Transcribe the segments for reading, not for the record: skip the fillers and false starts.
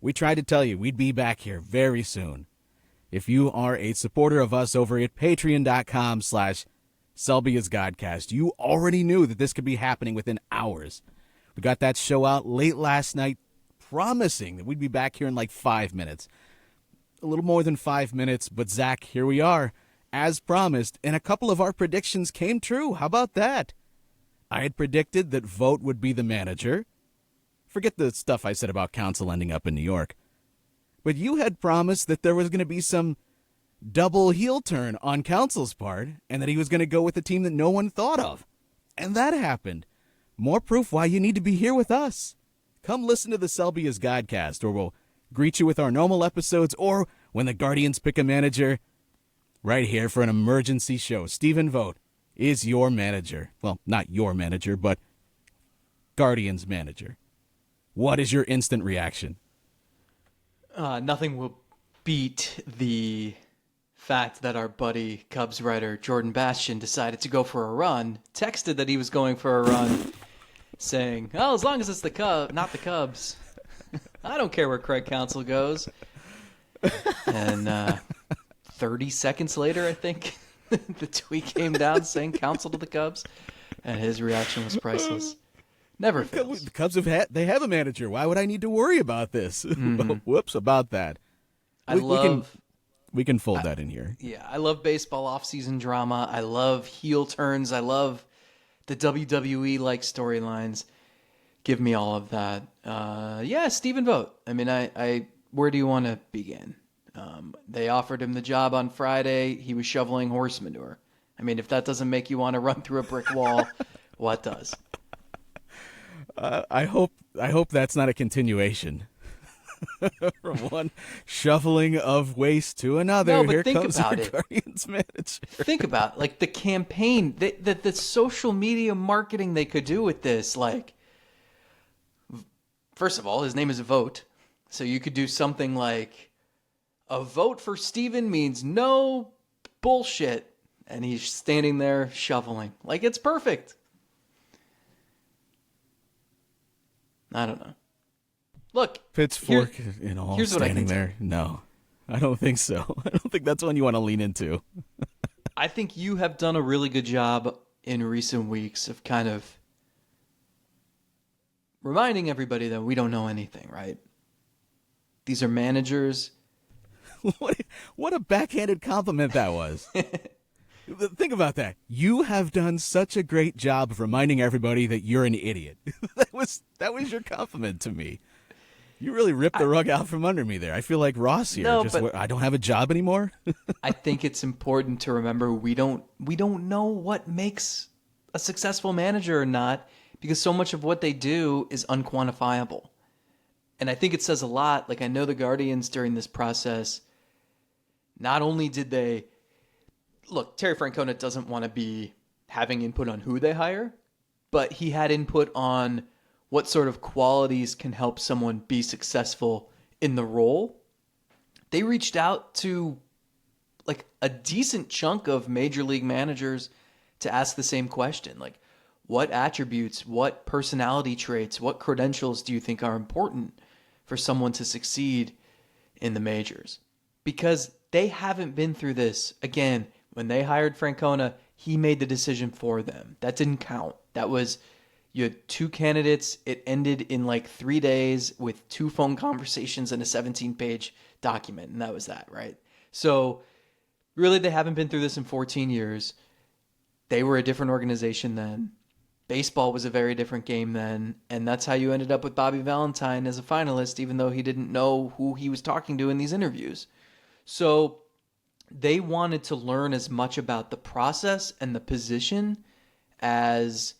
We tried to tell you we'd be back here very soon. If you are a supporter of us over at patreon.com/SelbyIsGodcast, you already knew that this could be happening within hours. We got that show out late last night, promising that we'd be back here in like 5 minutes. A little more than 5 minutes, but Zach, here we are, as promised, and a couple of our predictions came true. How about that? I had predicted that Vogt would be the manager. Forget the stuff I said about Council ending up in New York. But you had promised that there was going to be some double heel turn on Council's part, and that he was going to go with a team that no one thought of. And that happened. More proof why you need to be here with us. Come listen to the Selby is Godcast, or we'll greet you with our normal episodes, or when the Guardians pick a manager, right here for an emergency show. Stephen Vogt is your manager. Well, not your manager, but Guardians manager. What is your instant reaction? Nothing will beat the fact that our buddy Cubs writer Jordan Bastian decided to go for a run, texted that he was going for a run, saying, "Oh, as long as it's not the Cubs, I don't care where Craig Counsell goes." And 30 seconds later, I think, the tweet came down saying Counsell to the Cubs, and his reaction was priceless. Never fails. The Cubs they have a manager. Why would I need to worry about this? Mm-hmm. Whoops, about that. We can fold that in here. Yeah, I love baseball off-season drama. I love heel turns. I love the WWE-like storylines. Give me all of that. Yeah, Stephen Vogt. I mean, I where do you want to begin? They offered him the job on Friday. He was shoveling horse manure. I mean, if that doesn't make you want to run through a brick wall, what does? I hope that's not a continuation. From one shoveling of waste to another. No, but Here think comes about our it. Guardians manager. Think about like the campaign, the social media marketing they could do with this. Like, first of all, his name is Vogt, so you could do something like, "A vote for Steven means no bullshit," and he's standing there shoveling. Like, it's perfect. I don't know. Look, Pitchfork and all here's what I standing can there. No, I don't think so. I don't think that's one you want to lean into. I think you have done a really good job in recent weeks of kind of reminding everybody that we don't know anything, right? These are managers. What a backhanded compliment that was. Think about that. You have done such a great job of reminding everybody that you're an idiot. That was your compliment to me. You really ripped the rug out from under me there. I feel like Ross here. No, but I don't have a job anymore. I think it's important to remember we don't know what makes a successful manager or not, because so much of what they do is unquantifiable. And I think it says a lot. Like, I know the Guardians during this process, not only did they look, Terry Francona doesn't want to be having input on who they hire, but he had input on what sort of qualities can help someone be successful in the role. They reached out to like a decent chunk of major league managers to ask the same question. Like, what attributes, what personality traits, what credentials do you think are important for someone to succeed in the majors? Because they haven't been through this. Again, when they hired Francona, he made the decision for them. That didn't count. That was, you had two candidates. It ended in like 3 days with 2 phone conversations and a 17-page document. And that was that, right? So really, they haven't been through this in 14 years. They were a different organization then. Baseball was a very different game then. And that's how you ended up with Bobby Valentine as a finalist, even though he didn't know who he was talking to in these interviews. So they wanted to learn as much about the process and the position as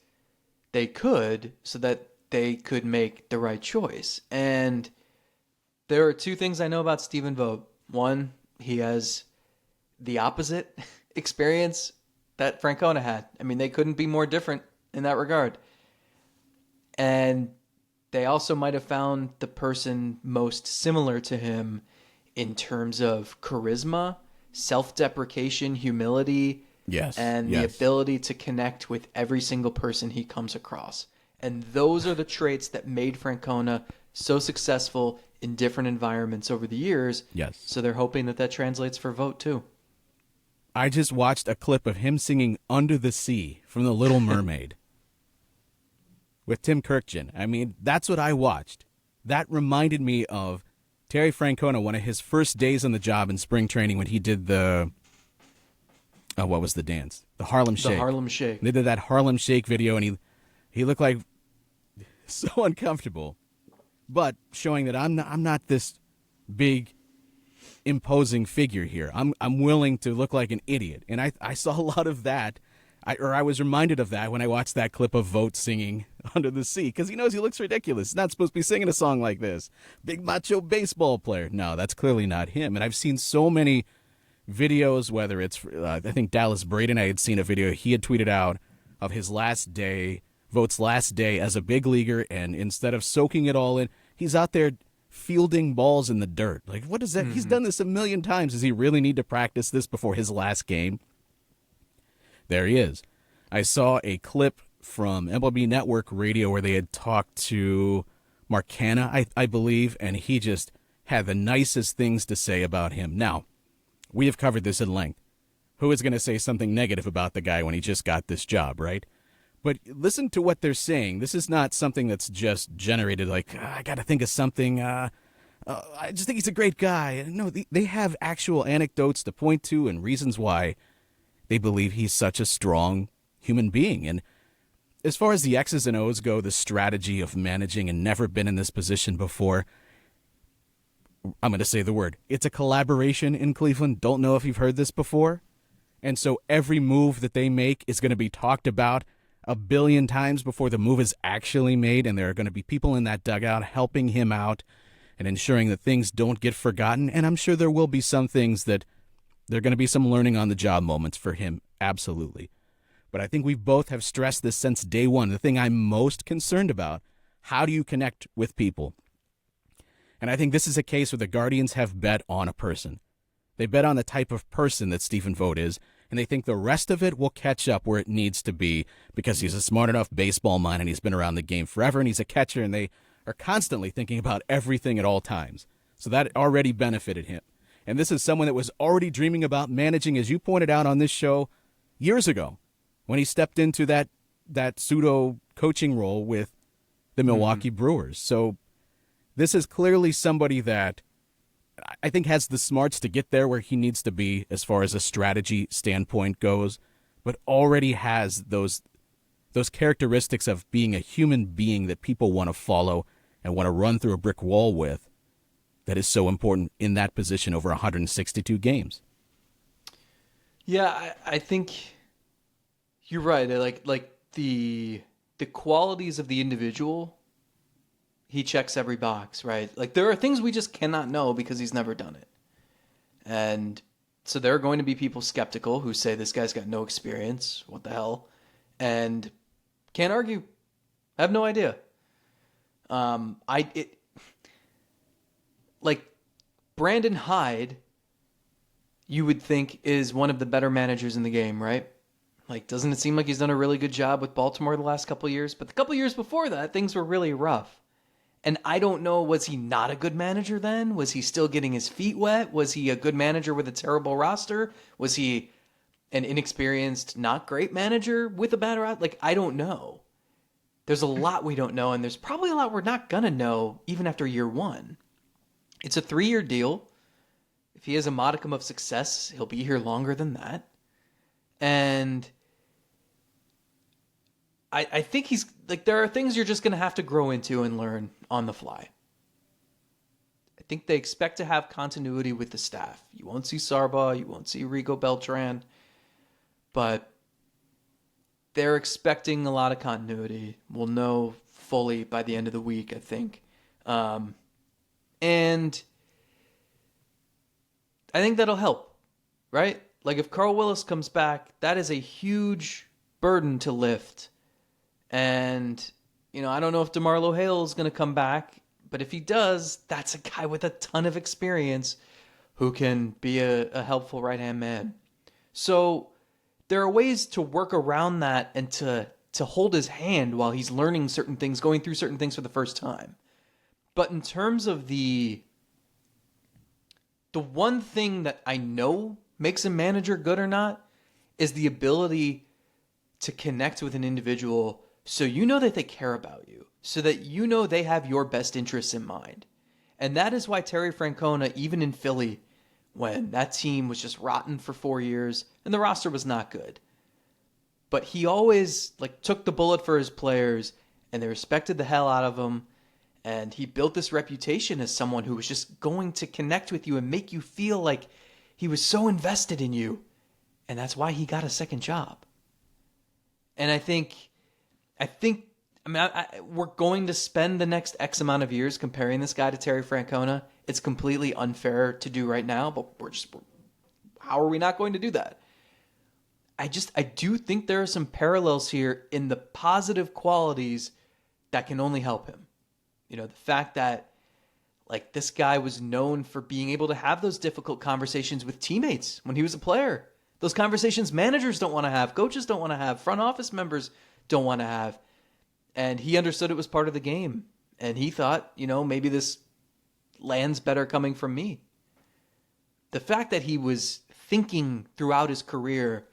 they could so that they could make the right choice. And there are 2 things I know about Stephen Vogt. One, he has the opposite experience that Francona had. I mean, they couldn't be more different in that regard. And they also might have found the person most similar to him in terms of charisma, self-deprecation, humility, and the ability to connect with every single person he comes across. And those are the traits that made Francona so successful in different environments over the years. Yes. So they're hoping that that translates for Vogt too. I just watched a clip of him singing Under the Sea from The Little Mermaid with Tim Kirkjian. I mean, that's what I watched. That reminded me of Terry Francona, one of his first days on the job in spring training when he did the, what was the dance? The Harlem Shake. The Harlem Shake. They did that Harlem Shake video, and he looked like so uncomfortable, but showing that I'm not this big, imposing figure here. I'm willing to look like an idiot, and I saw a lot of that. I was reminded of that when I watched that clip of Vogt singing Under the Sea, because he knows he looks ridiculous. He's not supposed to be singing a song like this. Big macho baseball player. No, that's clearly not him. And I've seen so many videos, whether it's, I think Dallas Braden, I had seen a video he had tweeted out of his last day, Vogt's last day as a big leaguer, and instead of soaking it all in, he's out there fielding balls in the dirt. Like, what is that? He's done this a million times. Does he really need to practice this before his last game? There he is. I saw a clip from MLB Network Radio where they had talked to Mark Canha, I believe, and he just had the nicest things to say about him. Now, we have covered this at length. Who is going to say something negative about the guy when he just got this job, right? But listen to what they're saying. This is not something that's just generated like, I got to think of something. I just think he's a great guy. No, they have actual anecdotes to point to and reasons why they believe he's such a strong human being. And as far as the X's and O's go, the strategy of managing and never been in this position before, I'm going to say the word. It's a collaboration in Cleveland. Don't know if you've heard this before. And so every move that they make is going to be talked about a billion times before the move is actually made. And there are going to be people in that dugout helping him out and ensuring that things don't get forgotten. And I'm sure there will be some things that there are going to be some learning on the job moments for him. Absolutely. But I think we both have stressed this since day one. The thing I'm most concerned about, how do you connect with people? And I think this is a case where the Guardians have bet on a person. They bet on the type of person that Stephen Vogt is, and they think the rest of it will catch up where it needs to be because he's a smart enough baseball mind and he's been around the game forever and he's a catcher, and they are constantly thinking about everything at all times. So that already benefited him. And this is someone that was already dreaming about managing, as you pointed out on this show, years ago when he stepped into that pseudo coaching role with the Milwaukee Brewers. So this is clearly somebody that I think has the smarts to get there where he needs to be as far as a strategy standpoint goes, but already has those characteristics of being a human being that people want to follow and want to run through a brick wall with. That is so important in that position over 162 games. Yeah, I think you're right. Like the qualities of the individual, he checks every box, right? Like there are things we just cannot know because he's never done it. And so there are going to be people skeptical who say this guy's got no experience. What the hell? And can't argue. I have no idea. Like Brandon Hyde, you would think is one of the better managers in the game, right? Like, doesn't it seem like he's done a really good job with Baltimore the last couple of years? But the couple of years before that, things were really rough. And I don't know, was he not a good manager then? Was he still getting his feet wet? Was he a good manager with a terrible roster? Was he an inexperienced, not great manager with a bad roster? Like, I don't know. There's a lot we don't know, and there's probably a lot we're not going to know even after year one. It's a 3-year deal. If he has a modicum of success, he'll be here longer than that. And I think he's like, there are things you're just going to have to grow into and learn on the fly. I think they expect to have continuity with the staff. You won't see Sarba, you won't see Rigo Beltran, but they're expecting a lot of continuity. We'll know fully by the end of the week, I think. And I think that'll help, right? Like if Carl Willis comes back, that is a huge burden to lift. And, you know, I don't know if DeMarlo Hale is going to come back, but if he does, that's a guy with a ton of experience who can be a helpful right-hand man. So there are ways to work around that and to hold his hand while he's learning certain things, going through certain things for the first time. But in terms of the one thing that I know makes a manager good or not is the ability to connect with an individual so you know that they care about you, so that you know they have your best interests in mind. And that is why Terry Francona, even in Philly, when that team was just rotten for 4 years and the roster was not good, but he always took the bullet for his players and they respected the hell out of him. And he built this reputation as someone who was just going to connect with you and make you feel like he was so invested in you. And that's why he got a second job. And I think, we're going to spend the next X amount of years comparing this guy to Terry Francona. It's completely unfair to do right now, but how are we not going to do that? I do think there are some parallels here in the positive qualities that can only help him. The fact that this guy was known for being able to have those difficult conversations with teammates when he was a player. Those conversations managers don't want to have, coaches don't want to have, front office members don't want to have. And he understood it was part of the game. And he thought, maybe this lands better coming from me. The fact that he was thinking throughout his career,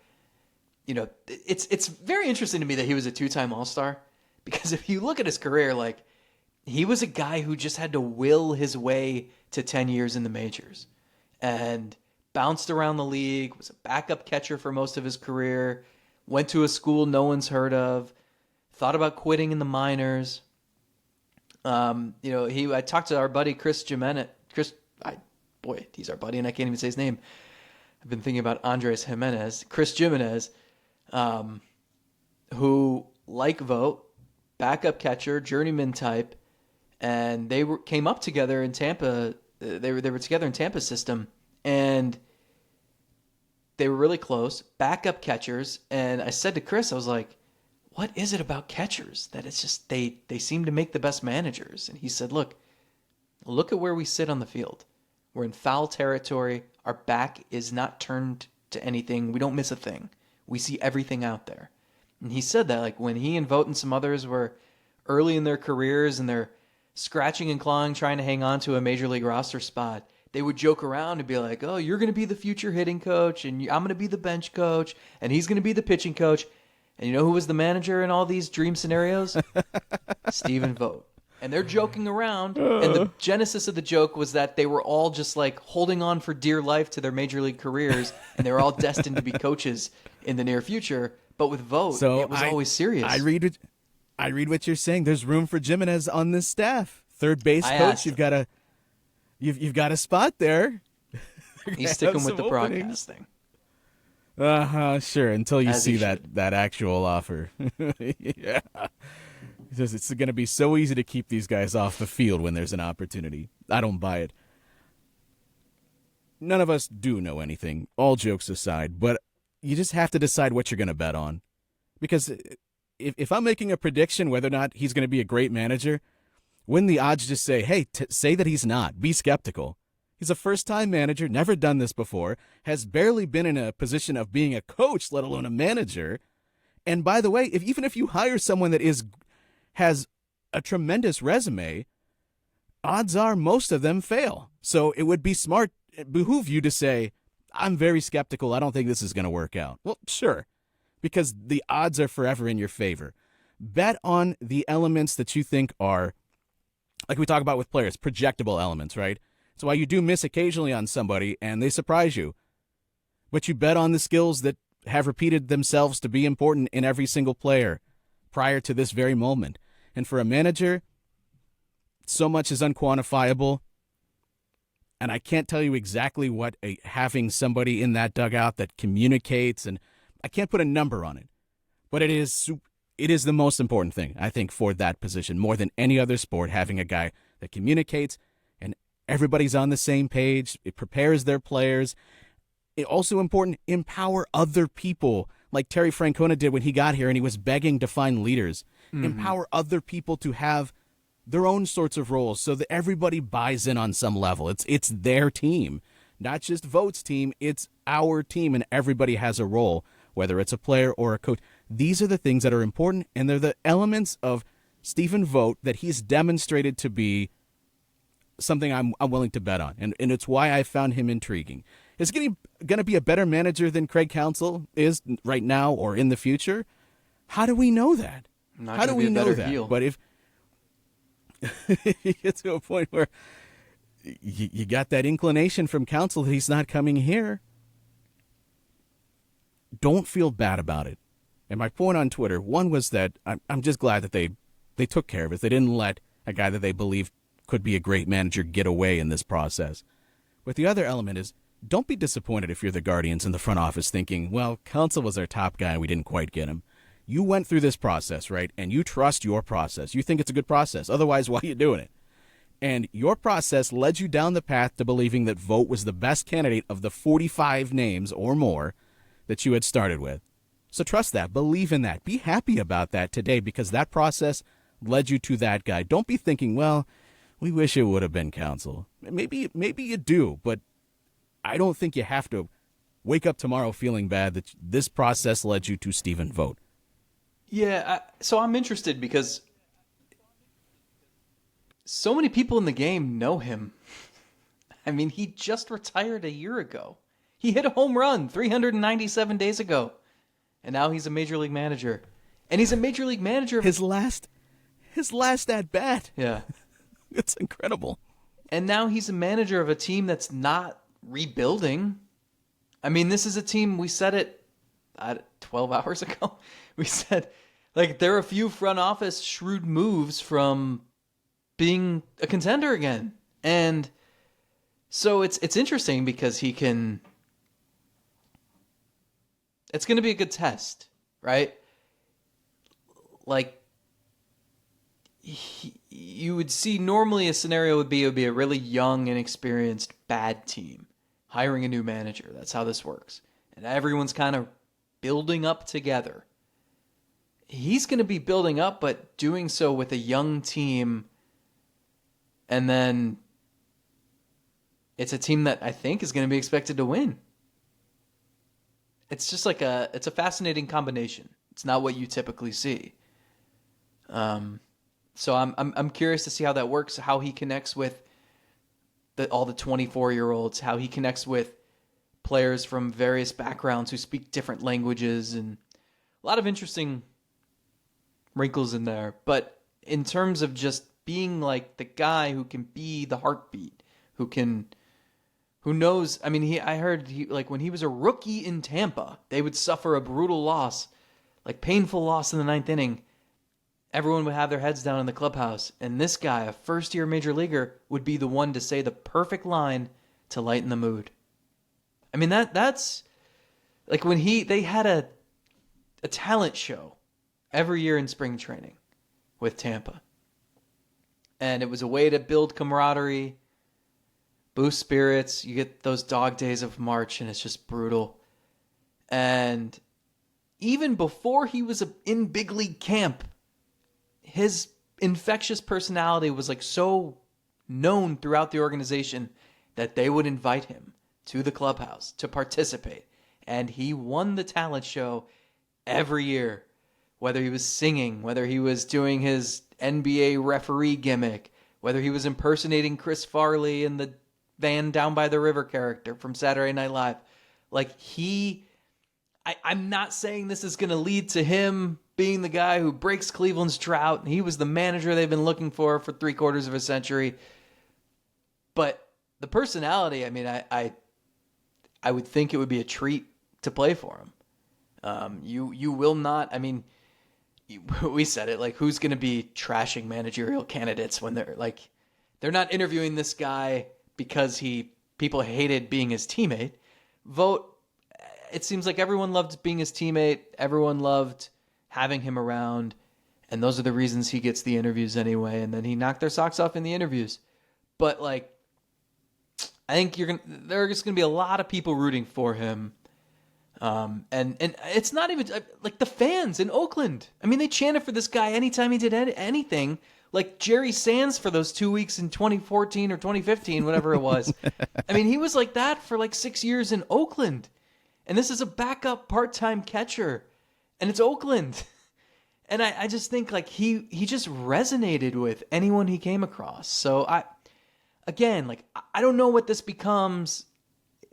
it's very interesting to me that he was a 2-time All-Star. Because if you look at his career, he was a guy who just had to will his way to 10 years in the majors and bounced around the league, was a backup catcher for most of his career, went to a school no one's heard of, thought about quitting in the minors. I talked to our buddy Chris Jimenez. He's our buddy and I can't even say his name. I've been thinking about Andres Jimenez, Chris Jimenez, who, like Vogt, backup catcher, journeyman type, and they came up together in Tampa. They were together in Tampa's system, and they were really close, backup catchers. And I said to Chris, I was like, what is it about catchers that it's just they seem to make the best managers? And he said, look at where we sit on the field. We're in foul territory. Our back is not turned to anything. We don't miss a thing. We see everything out there. And he said that when he and Vogt and some others were early in their careers and they're scratching and clawing trying to hang on to a major league roster spot, they would joke around and be like, oh, you're going to be the future hitting coach and I'm going to be the bench coach and he's going to be the pitching coach. And you know who was the manager in all these dream scenarios? Stephen Vogt. And they're joking around. And the genesis of the joke was that they were all just holding on for dear life to their major league careers. And they were all destined to be coaches in the near future. But with Vogt, it was always serious. I read what you're saying. There's room for Jimenez on this staff. Third base coach, you've got a spot there. He's sticking with the broadcasting. Sure, until you As see that actual offer. Yeah. It's going to be so easy to keep these guys off the field when there's an opportunity. I don't buy it. None of us do know anything, all jokes aside, but you just have to decide what you're going to bet on. Because if I'm making a prediction whether or not he's going to be a great manager, wouldn't the odds just say, hey, say that he's not. Be skeptical. He's a first-time manager, never done this before, has barely been in a position of being a coach, let alone a manager. And by the way, even if you hire someone that has a tremendous resume, odds are most of them fail. So it would behoove you to say, I'm very skeptical. I don't think this is going to work out. Well, sure, because the odds are forever in your favor. Bet on the elements that you think are, like we talk about with players, projectable elements, right? It's why you do miss occasionally on somebody and they surprise you. But you bet on the skills that have repeated themselves to be important in every single player prior to this very moment. And for a manager, so much is unquantifiable. And I can't tell you exactly what having somebody in that dugout that communicates, and I can't put a number on it. But it is the most important thing, I think, for that position, more than any other sport, having a guy that communicates and everybody's on the same page. It prepares their players. It also important, empower other people, like Terry Francona did when he got here and he was begging to find leaders. Mm-hmm. Empower other people to have their own sorts of roles so that everybody buys in on some level. It's their team, not just Vogt's team. It's our team, and everybody has a role, whether it's a player or a coach. These are the things that are important, and they're the elements of Stephen Vogt that he's demonstrated to be something I'm willing to bet on, and it's why I found him intriguing. Is he going to be a better manager than Craig Counsell is right now or in the future? How do we know that? Not How do gonna be we a know better that? heel. But if you get to a point where you got that inclination from Counsell that he's not coming here, don't feel bad about it. And my point on Twitter, one was that I'm just glad that they took care of it. They didn't let a guy that they believe could be a great manager get away in this process. But the other element is, don't be disappointed if you're the Guardians in the front office thinking, well, Counsell was our top guy and we didn't quite get him. You went through this process, right? And you trust your process. You think it's a good process. Otherwise, why are you doing it? And your process led you down the path to believing that Vogt was the best candidate of the 45 names or more that you had started with. So trust that. Believe in that. Be happy about that today because that process led you to that guy. Don't be thinking, well, we wish it would have been Counsell. Maybe you do, but I don't think you have to wake up tomorrow feeling bad that this process led you to Stephen Vogt. Yeah, so I'm interested because so many people in the game know him. I mean, he just retired a year ago. He hit a home run 397 days ago. And now he's a major league manager. And he's a major league manager. His last at bat. Yeah. It's incredible. And now he's a manager of a team that's not rebuilding. I mean, this is a team, we said it 12 hours ago. We said, like, there are a few front office shrewd moves from being a contender again. And so it's interesting because he can... It's going to be a good test, right? Like, you would see normally a scenario would be a really young, inexperienced, bad team hiring a new manager. That's how this works. And everyone's kind of building up together. He's going to be building up, but doing so with a young team. And then it's a team that I think is going to be expected to win. It's just like it's a fascinating combination. It's not what you typically see. So I'm curious to see how that works, how he connects with all the 24-year-olds, how he connects with players from various backgrounds who speak different languages, and a lot of interesting wrinkles in there. But in terms of just being like the guy who can be the heartbeat, who knows, I mean, I heard like when he was a rookie in Tampa, they would suffer a brutal loss, like painful loss in the ninth inning. Everyone would have their heads down in the clubhouse. And this guy, a first-year major leaguer, would be the one to say the perfect line to lighten the mood. I mean, that's like when they had a talent show every year in spring training with Tampa. And it was a way to build camaraderie, boost spirits. You get those dog days of March, and it's just brutal. And even before he was in big league camp, his infectious personality was like so known throughout the organization that they would invite him to the clubhouse to participate. And he won the talent show every year, whether he was singing, whether he was doing his NBA referee gimmick, whether he was impersonating Chris Farley in the Van Down by the River character from Saturday Night Live. Like I'm not saying this is going to lead to him being the guy who breaks Cleveland's drought. He was the manager they've been looking for 3/4 of a century. But the personality, I mean, I would think it would be a treat to play for him. You will not, I mean, we said it, like, who's going to be trashing managerial candidates when they're not interviewing this guy because people hated being his teammate. Vogt, it seems like everyone loved being his teammate. Everyone loved having him around. And those are the reasons he gets the interviews anyway. And then he knocked their socks off in the interviews. But like, I think there are just going to be a lot of people rooting for him. And it's not even like the fans in Oakland. I mean, they chanted for this guy anytime he did anything. Like Jerry Sands for those 2 weeks in 2014 or 2015, whatever it was. I mean, he was like that for like 6 years in Oakland. And this is a backup part-time catcher. And it's Oakland. And I just think like he just resonated with anyone he came across. So again, like, I don't know what this becomes.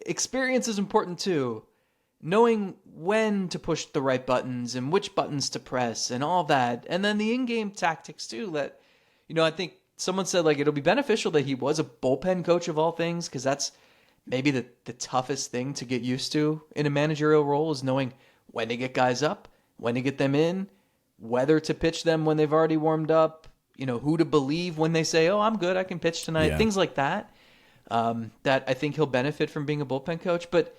Experience is important too. Knowing when to push the right buttons and which buttons to press and all that. And then the in-game tactics too that, I think someone said like it'll be beneficial that he was a bullpen coach of all things, because that's maybe the toughest thing to get used to in a managerial role, is knowing when to get guys up, when to get them in, whether to pitch them when they've already warmed up, who to believe when they say, oh, I'm good, I can pitch tonight, Yeah. things like that. That I think he'll benefit from being a bullpen coach. But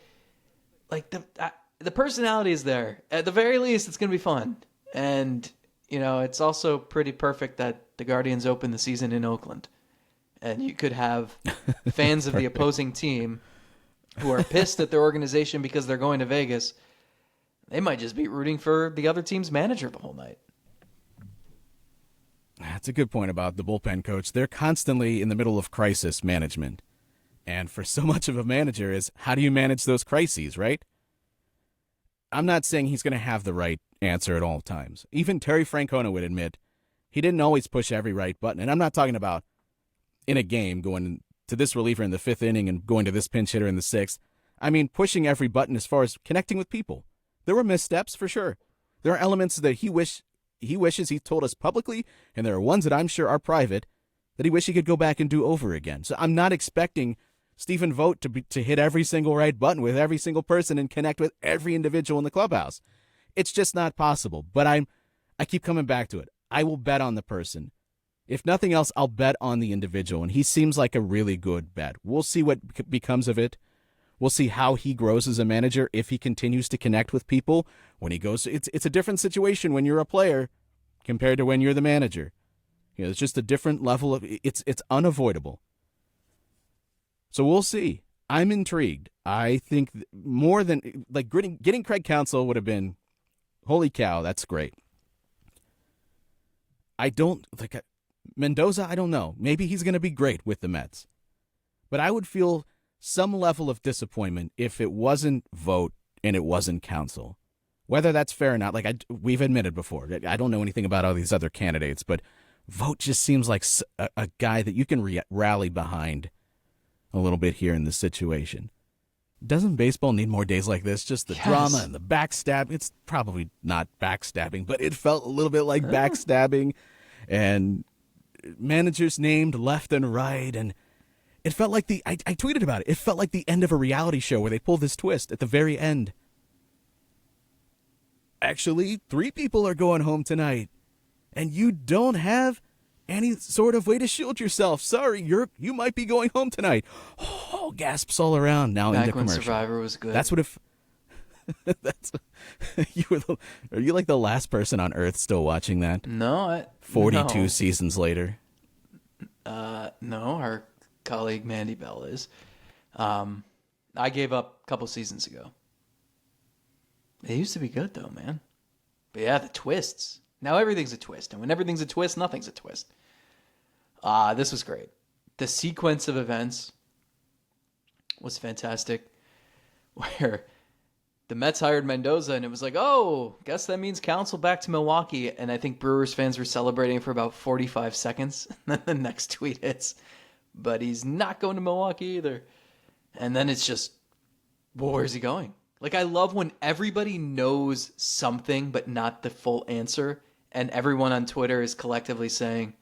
like the personality is there. At the very least, it's going to be fun. And, it's also pretty perfect that the Guardians open the season in Oakland. And you could have fans of the opposing team who are pissed at their organization because they're going to Vegas. They might just be rooting for the other team's manager the whole night. That's a good point about the bullpen coach. They're constantly in the middle of crisis management. And for so much of a manager is, how do you manage those crises, right? I'm not saying he's going to have the right answer at all times. Even Terry Francona would admit he didn't always push every right button. And I'm not talking about in a game going to this reliever in the 5th inning and going to this pinch hitter in the 6th. I mean, pushing every button as far as connecting with people. There were missteps for sure. There are elements that he wishes he told us publicly, and there are ones that I'm sure are private that he wishes he could go back and do over again. So I'm not expecting Stephen Vogt to hit every single right button with every single person and connect with every individual in the clubhouse. It's just not possible. But I keep coming back to it. I will bet on the person. If nothing else, I'll bet on the individual, and he seems like a really good bet. We'll see what becomes of it. We'll see how he grows as a manager, if he continues to connect with people. When he goes, it's a different situation when you're a player compared to when you're the manager. It's just a different level of it's unavoidable. So we'll see. I'm intrigued. I think more than like getting Craig Counsell would have been, holy cow, that's great. I don't like Mendoza. I don't know. Maybe he's going to be great with the Mets, but I would feel some level of disappointment if it wasn't Vogt and it wasn't Counsell. Whether that's fair or not, like we've admitted before, I don't know anything about all these other candidates, but Vogt just seems like a guy that you can rally behind a little bit here in this situation. Doesn't baseball need more days like this? Just the drama and the backstab. It's probably not backstabbing, but it felt a little bit like backstabbing, and managers named left and right, and it felt like I tweeted about it. It felt like the end of a reality show where they pull this twist at the very end. Actually, 3 people are going home tonight, and you don't have any sort of way to shield yourself. Sorry, you might be going home tonight. Oh, gasps all around. Now Back into when commercial. Survivor was good. That's what if. That's are you like the last person on Earth still watching that? No, 42 seasons later. No, our colleague Mandy Bell is. I gave up a couple seasons ago. They used to be good though, man. But yeah, the twists. Now everything's a twist, and when everything's a twist, nothing's a twist. This was great. The sequence of events was fantastic, where the Mets hired Mendoza, and it was like, oh, guess that means Counsell back to Milwaukee. And I think Brewers fans were celebrating for about 45 seconds. And then the next tweet hits, but he's not going to Milwaukee either. And then it's just, well, where's he going? Like, I love when everybody knows something, but not the full answer. And everyone on Twitter is collectively saying,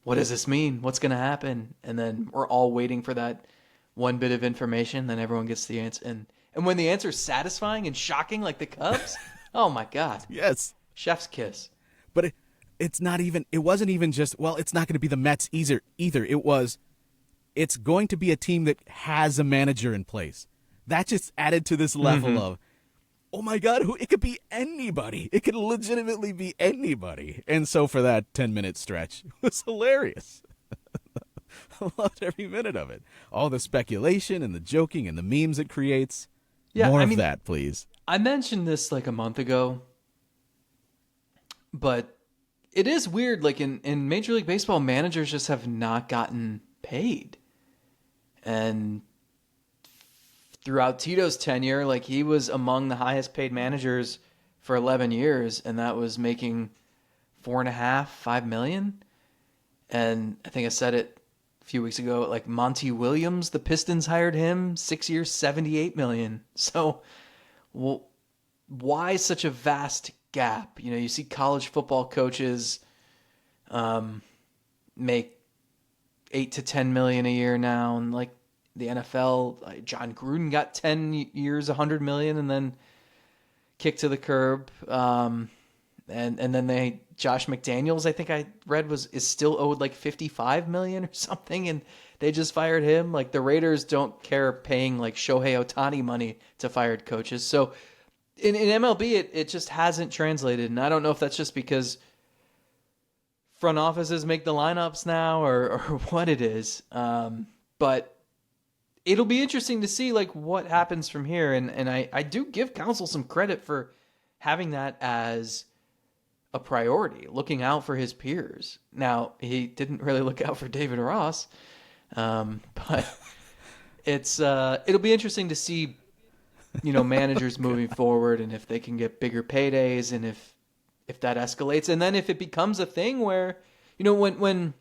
what does this mean? What's going to happen? And then we're all waiting for that one bit of information. Then everyone gets the answer. And when the answer is satisfying and shocking, like the Cubs, oh my God. Yes. Chef's kiss. But it wasn't even just, well, it's not going to be the Mets either. It's going to be a team that has a manager in place. That just added to this level of, oh my God, it could be anybody. It could legitimately be anybody. And so for that 10-minute stretch, it was hilarious. I loved every minute of it. All the speculation and the joking and the memes it creates. Yeah, More of that, please. I mentioned this like a month ago, but it is weird. Like in Major League Baseball, managers just have not gotten paid. And throughout Tito's tenure, like he was among the highest paid managers for 11 years, and that was making $4.5, $5 million. And I think I said it few weeks ago, like Monty Williams, the Pistons hired him, 6 years, $78 million. So, well, why such a vast gap? You see college football coaches make 8 to 10 million a year now, and like the NFL, like John Gruden got 10 years, 100 million, and then kicked to the curb. And then Josh McDaniels, I think I read, is still owed like 55 million or something, and they just fired him. Like the Raiders don't care paying like Shohei Ohtani money to fired coaches. So in MLB, it just hasn't translated, and I don't know if that's just because front offices make the lineups now or what it is. But it'll be interesting to see like what happens from here. And I do give Counsell some credit for having that as a priority, looking out for his peers. Now, he didn't really look out for David Ross, but it'll be interesting to see, managers moving forward, and if they can get bigger paydays, and if that escalates, and then if it becomes a thing where, when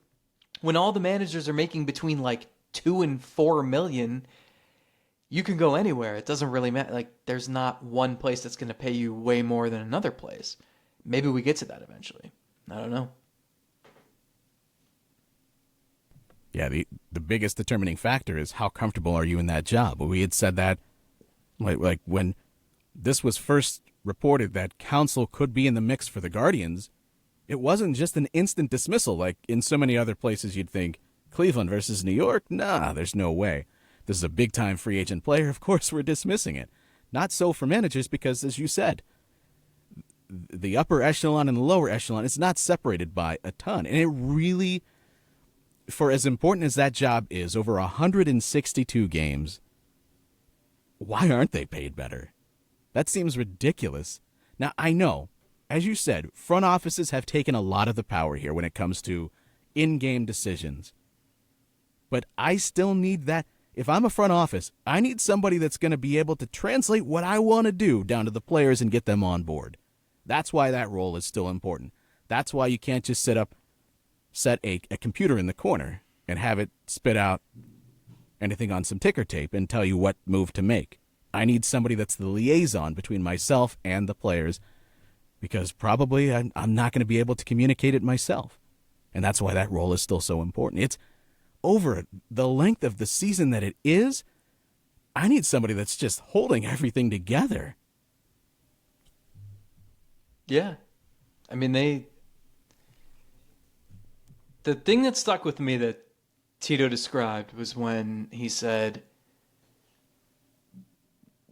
all the managers are making between like 2 and 4 million, you can go anywhere. It doesn't really matter. Like there's not one place that's going to pay you way more than another place. Maybe we get to that eventually. I don't know. Yeah, the biggest determining factor is how comfortable are you in that job. We had said that like when this was first reported that Counsell could be in the mix for the Guardians, it wasn't just an instant dismissal like in so many other places you'd think. Cleveland versus New York? Nah, there's no way. This is a big-time free agent player. Of course we're dismissing it. Not so for managers because, as you said, the upper echelon and the lower echelon is not separated by a ton. And it really, for as important as that job is, over 162 games, why aren't they paid better? That seems ridiculous. Now, I know, as you said, front offices have taken a lot of the power here when it comes to in-game decisions. But I still need that. If I'm a front office, I need somebody that's going to be able to translate what I want to do down to the players and get them on board. That's why that role is still important. That's why you can't just set a computer in the corner and have it spit out anything on some ticker tape and tell you what move to make. I need somebody that's the liaison between myself and the players, because probably I'm not going to be able to communicate it myself. And that's why that role is still so important. It's over the length of the season that it is, I need somebody that's just holding everything together. Yeah. I mean, the thing that stuck with me that Tito described was when he said,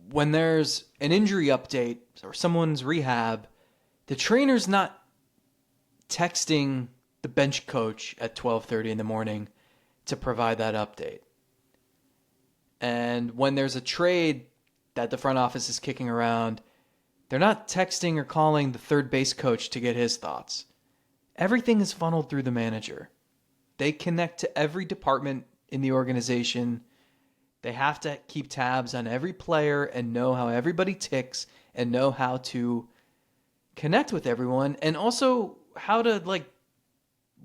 when there's an injury update or someone's rehab, the trainer's not texting the bench coach at 12:30 in the morning to provide that update. And when there's a trade that the front office is kicking around, they're not texting or calling the third base coach to get his thoughts. Everything is funneled through the manager. They connect to every department in the organization. They have to keep tabs on every player and know how everybody ticks and know how to connect with everyone, and also how to, like,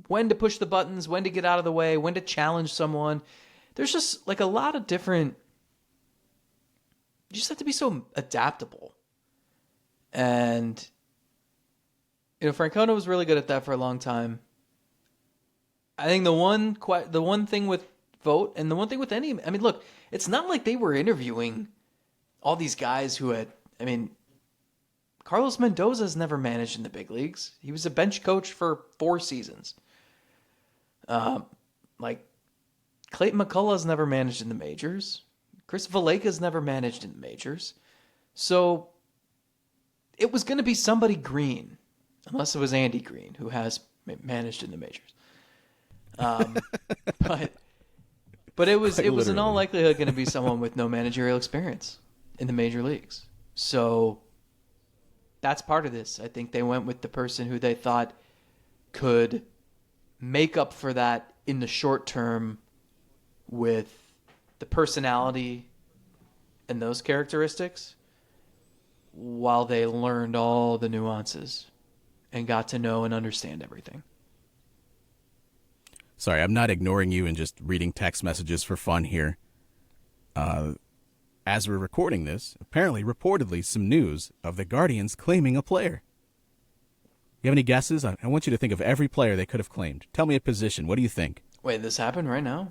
when to push the buttons, when to get out of the way, when to challenge someone. There's just like a lot of different, you just have to be so adaptable. And, Francona was really good at that for a long time. I think the one thing with Vogt, and the one thing with look, it's not like they were interviewing all these guys who had, Carlos Mendoza's never managed in the big leagues. He was a bench coach for 4 seasons. Clayton McCullough's never managed in the majors. Chris Valleca's never managed in the majors. So it was going to be somebody green, unless it was Andy Green, who has managed in the majors. But it was in all likelihood going to be someone with no managerial experience in the major leagues. So that's part of this. I think they went with the person who they thought could make up for that in the short term with the personality and those characteristics, while they learned all the nuances and got to know and understand everything. Sorry, I'm not ignoring you and just reading text messages for fun here. As we're recording this, apparently, reportedly, some news of the Guardians claiming a player. You have any guesses? I want you to think of every player they could have claimed. Tell me a position. What do you think? Wait, this happened right now?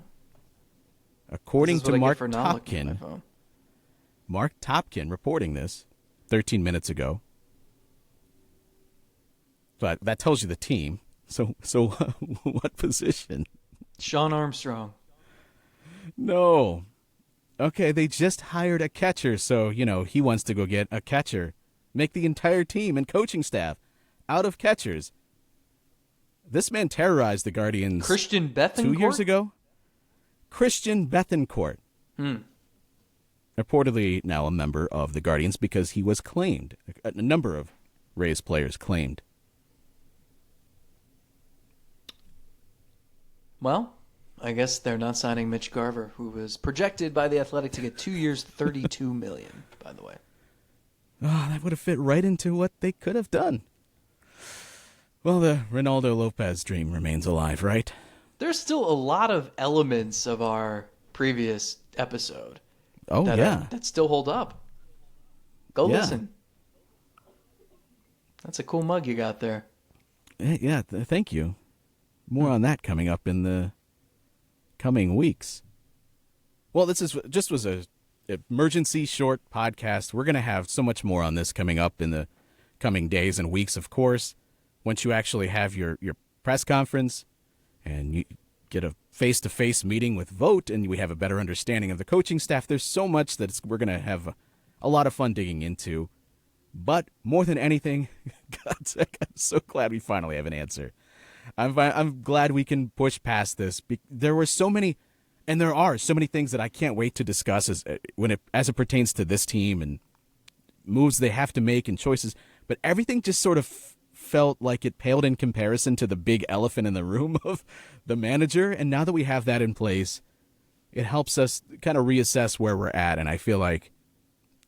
According to Mark Topkin, phone. Mark Topkin reporting this 13 minutes ago. But that tells you the team. So what position? Sean Armstrong. No. Okay, they just hired a catcher, so, he wants to go get a catcher. Make the entire team and coaching staff out of catchers. This man terrorized the Guardians Christian Bethancourt? 2 years ago. Christian Bethancourt. Reportedly now a member of the Guardians because he was claimed. A number of Rays players claimed. Well, I guess they're not signing Mitch Garver, who was projected by The Athletic to get 2 years, $32 million, by the way. Oh, that would have fit right into what they could have done. Well, the Ronaldo Lopez dream remains alive, right? There's still a lot of elements of our previous episode. Oh, that still hold up. Go Yeah. listen. That's a cool mug you got there. Yeah, thank you. More on that coming up in the coming weeks. Well, this was a emergency short podcast. We're going to have so much more on this coming up in the coming days and weeks, of course. Once you actually have your press conference and you get a face-to-face meeting with Vogt and we have a better understanding of the coaching staff, there's so much that we're going to have a lot of fun digging into. But more than anything, God, Zack, I'm so glad we finally have an answer. I'm glad we can push past this. There were so many, and there are so many things that I can't wait to discuss as it pertains to this team and moves they have to make and choices. But everything just sort of felt like it paled in comparison to the big elephant in the room of the manager. And now that we have that in place, it helps us kind of reassess where we're at. And I feel like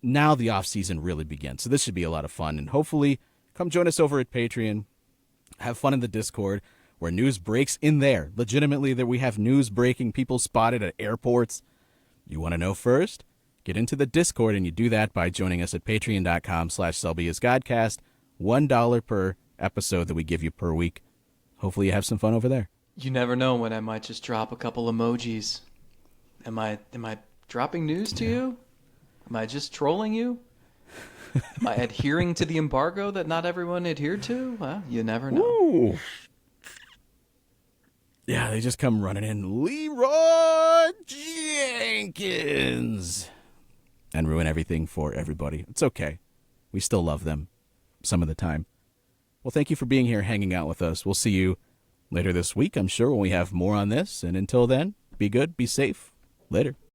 now the offseason really begins. So this should be a lot of fun. And hopefully come join us over at Patreon. Have fun in the Discord where news breaks in there. Legitimately, that we have news breaking, people spotted at airports. You want to know first? Get into the Discord, and you do that by joining us at patreon.com/SelbyIsGodcast. $1 per episode that we give you per week. Hopefully you have some fun over there. You never know when I might just drop a couple emojis. Am I dropping news to you? Am I just trolling you? Am I adhering to the embargo that not everyone adhered to? Well, you never know. Ooh. Yeah, they just come running in. Leroy Jenkins. And ruin everything for everybody. It's okay. We still love them some of the time. Well, thank you for being here, hanging out with us. We'll see you later this week, I'm sure, when we have more on this. And until then, be good, be safe. Later.